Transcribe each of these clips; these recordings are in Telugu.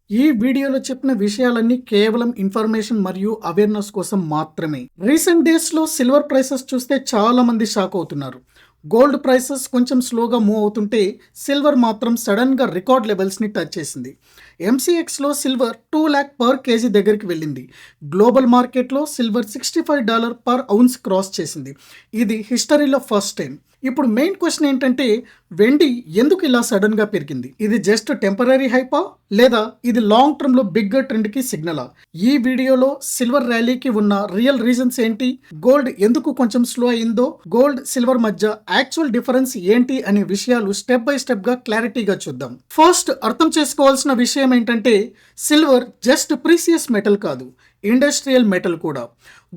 ఈ వీడియోలో చెప్పిన విషయాలన్నీ కేవలం ఇన్ఫర్మేషన్ మరియు అవేర్నెస్ కోసం మాత్రమే. రీసెంట్ డేస్ లో సిల్వర్ ప్రైసెస్ చూస్తే చాలా మంది షాక్ అవుతున్నారు. గోల్డ్ ప్రైసెస్ కొంచెం స్లోగా మూవ్ అవుతుంటే సిల్వర్ మాత్రం సడన్ గా రికార్డ్ లెవెల్స్ ని టచ్ చేసింది. ఎంసీఎక్స్ లో సిల్వర్ 2 lakh per kg దగ్గరికి వెళ్ళింది. గ్లోబల్ మార్కెట్ లో సిల్వర్ $65 per ounce క్రాస్ చేసింది. ఇది హిస్టరీలో ఫస్ట్ టైం. ఇప్పుడు మెయిన్ క్వశ్చన్ ఏంటంటే, వెండి ఎందుకు ఇలా సడన్ గా పెరిగింది? ఇది జస్ట్ టెంపరీ హైపా, లేదా ఇది లాంగ్ టర్మ్ లో బిగ్గర్ ట్రెండ్ కి సిగ్నలా? ఈ వీడియోలో సిల్వర్ ర్యాలీకి ఉన్న రియల్ రీజన్స్ ఏంటి, గోల్డ్ ఎందుకు కొంచెం స్లో అయిందో, గోల్డ్ సిల్వర్ మధ్య యాక్చువల్ డిఫరెన్స్ ఏంటి అనే విషయాలు స్టెప్ బై స్టెప్ గా క్లారిటీగా చూద్దాం. ఫస్ట్ అర్థం చేసుకోవాల్సిన విషయం ఏంటంటే, సిల్వర్ జస్ట్ ప్రీసియస్ మెటల్ కాదు, ఇండస్ట్రియల్ మెటల్ కూడా.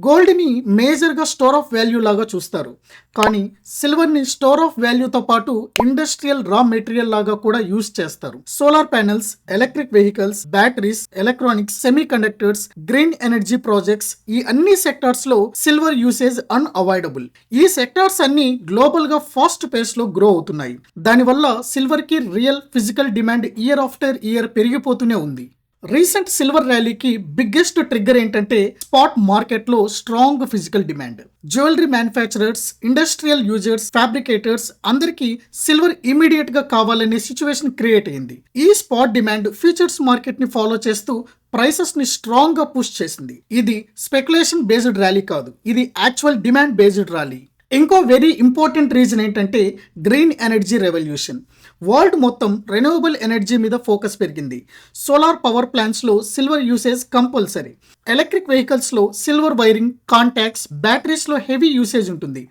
గోల్డ్ని మేజర్గా స్టోర్ ఆఫ్ వాల్యూ లాగా చూస్తారు, కానీ సిల్వర్ని స్టోర్ ఆఫ్ వాల్యూతో పాటు ఇండస్ట్రియల్ రా మెటీరియల్ లాగా కూడా యూజ్ చేస్తారు. Solar panels, electric vehicles, batteries, electronics, semiconductors, green energy projects, ఈ అన్ని సెక్టార్స్ లో సిల్వర్ యూసేజ్ అన్అవాయిడబుల్. ఈ సెక్టార్స్ అన్ని గ్లోబల్ గా ఫాస్ట్ పేస్ లో గ్రో అవుతున్నాయి. దానివల్ల సిల్వర్ కి real physical demand year after year పెరిగిపోతూనే ఉంది. రీసెంట్ సిల్వర్ ర్యాలీకి బిగ్గెస్ట్ ట్రిగ్గర్ ఏంటంటే, స్పాట్ మార్కెట్ లో strong physical demand. Jewellery manufacturers, industrial users, fabricators అందరికీ సిల్వర్ ఇమీడియట్ గా కావాలనే సిచ్యువేషన్ క్రియేట్ అయింది. ఈ స్పాట్ డిమాండ్ ఫ్యూచర్స్ మార్కెట్ ని ఫాలో చేస్తూ ప్రైసెస్ ని స్ట్రాంగ్ గా పుష్ చేసింది. ఇది స్పెక్యులేషన్ బేస్డ్ ర్యాలీ కాదు, ఇది యాక్చువల్ డిమాండ్ బేస్డ్ ర్యాలీ. ఇంకో వెరీ ఇంపార్టెంట్ రీజన్ ఏంటంటే, గ్రీన్ ఎనర్జీ రెవల్యూషన్. వరల్డ్ మొత్తం రెన్యూవబుల్ ఎనర్జీ మీద ఫోకస్ పెరిగింది. సోలార్ పవర్ ప్లాంట్స్ లో silver usage compulsory. Electric vehicles లో సిల్వర్ వైరింగ్, కాంటాక్ట్స్, బ్యాటరీస్ లో హెవీ యూసేజ్ ఉంటుంది.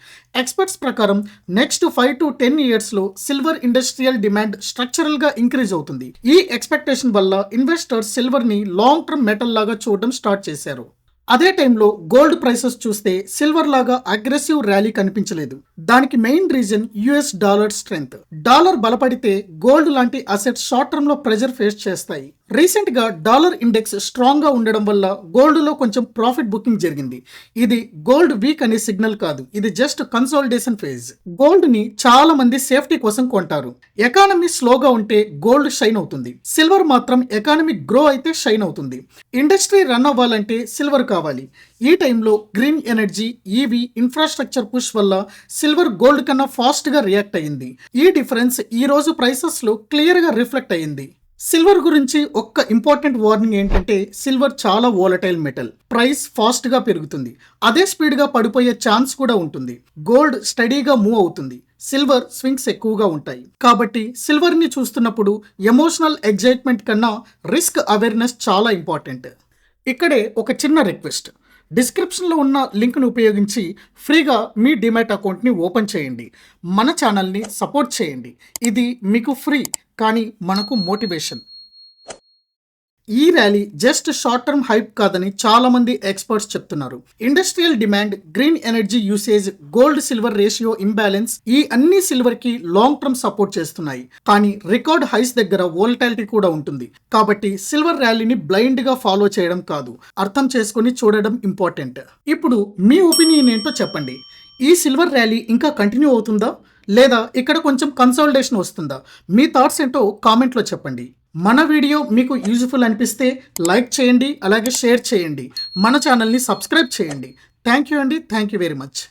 ఎక్స్పర్ట్స్ ప్రకారం నెక్స్ట్ 5 to 10 ఇయర్స్ లో సిల్వర్ ఇండస్ట్రియల్ డిమాండ్ స్ట్రక్చరల్ గా ఇంక్రీజ్ అవుతుంది. ఈ ఎక్స్పెక్టేషన్ వల్ల ఇన్వెస్టర్స్ సిల్వర్ ని లాంగ్ టర్మ్ మెటల్ లాగా చూడడం స్టార్ట్ చేశారు. అదే టైంలో గోల్డ్ ప్రైసెస్ చూస్తే సిల్వర్ లాగా అగ్రెసివ్ ర్యాలీ కనిపించలేదు. దానికి main reason US dollar strength. Dollar బలపడితే గోల్డ్ లాంటి అసెట్స్ షార్ట్ టర్మ్ లో ప్రెజర్ ఫేస్ చేస్తాయి. రీసెంట్ గా డాలర్ ఇండెక్స్ స్ట్రాంగ్ గా ఉండడం వల్ల గోల్డ్ లో కొంచెం ప్రాఫిట్ బుకింగ్ జరిగింది. ఇది గోల్డ్ వీక్ అనే సిగ్నల్ కాదు, ఇది జస్ట్ కన్సాలిడేషన్ ఫేజ్. గోల్డ్ ని చాలా మంది సేఫ్టీ కోసం కొంటారు. ఎకానమీ స్లోగా ఉంటే గోల్డ్ షైన్ అవుతుంది, సిల్వర్ మాత్రం ఎకానమీ గ్రో అయితే షైన్ అవుతుంది. ఇండస్ట్రీ రన్ అవ్వాలంటే సిల్వర్ కావాలి. ఈ టైంలో green energy, EV, infrastructure push వల్ల సిల్వర్ గోల్డ్ కన్నా ఫాస్ట్ గా రియాక్ట్ అయ్యింది. ఈ డిఫరెన్స్ ఈ రోజు ప్రైసెస్ లో క్లియర్ గా రిఫ్లెక్ట్ అయ్యింది. సిల్వర్ గురించి ఒక్క ఇంపార్టెంట్ వార్నింగ్ ఏంటంటే, సిల్వర్ చాలా వోలటైల్ మెటల్. ప్రైస్ ఫాస్ట్ గా పెరుగుతుంది, అదే స్పీడ్ గా పడిపోయే ఛాన్స్ కూడా ఉంటుంది. గోల్డ్ స్టడీగా మూవ్ అవుతుంది, సిల్వర్ స్వింగ్స్ ఎక్కువగా ఉంటాయి. కాబట్టి సిల్వర్ ని చూస్తున్నప్పుడు ఎమోషనల్ ఎగ్జైట్మెంట్ కన్నా రిస్క్ అవేర్నెస్ చాలా ఇంపార్టెంట్. ఇక్కడే ఒక చిన్న రిక్వెస్ట్, డిస్క్రిప్షన్లో ఉన్న లింక్ను ఉపయోగించి ఫ్రీగా మీ డిమాట్ అకౌంట్ని ఓపెన్ చేయండి. మన ఛానల్ని సపోర్ట్ చేయండి. ఇది మీకు ఫ్రీ, కానీ మనకు మోటివేషన్. ఈ rally just short term hype కాదని చాలా మంది ఎక్స్పర్ట్స్ చెప్తున్నారు. Industrial demand, green energy usage, gold silver ratio imbalance, ఈ అన్ని సిల్వర్ కి లాంగ్ టర్మ్ సపోర్ట్ చేస్తున్నాయి. కానీ రికార్డ్ హైస్ దగ్గర వోలటాలిటీ కూడా ఉంటుంది. కాబట్టి సిల్వర్ ర్యాలీని బ్లైండ్ గా ఫాలో చేయడం కాదు, అర్థం చేసుకుని చూడడం ఇంపార్టెంట్. ఇప్పుడు మీ ఒపీనియన్ ఏంటో చెప్పండి. ఈ సిల్వర్ ర్యాలీ ఇంకా కంటిన్యూ అవుతుందా, లేదా ఇక్కడ కొంచెం కన్సాలిడేషన్ వస్తుందా? మీ థాట్స్ ఏంటో కామెంట్లో చెప్పండి. మన వీడియో మీకు యూజ్ఫుల్ అనిపిస్తే లైక్ చేయండి, అలాగే షేర్ చేయండి. మన ఛానల్ని సబ్స్క్రైబ్ చేయండి. థ్యాంక్ యూ అండి, థ్యాంక్ యూ వెరీ మచ్.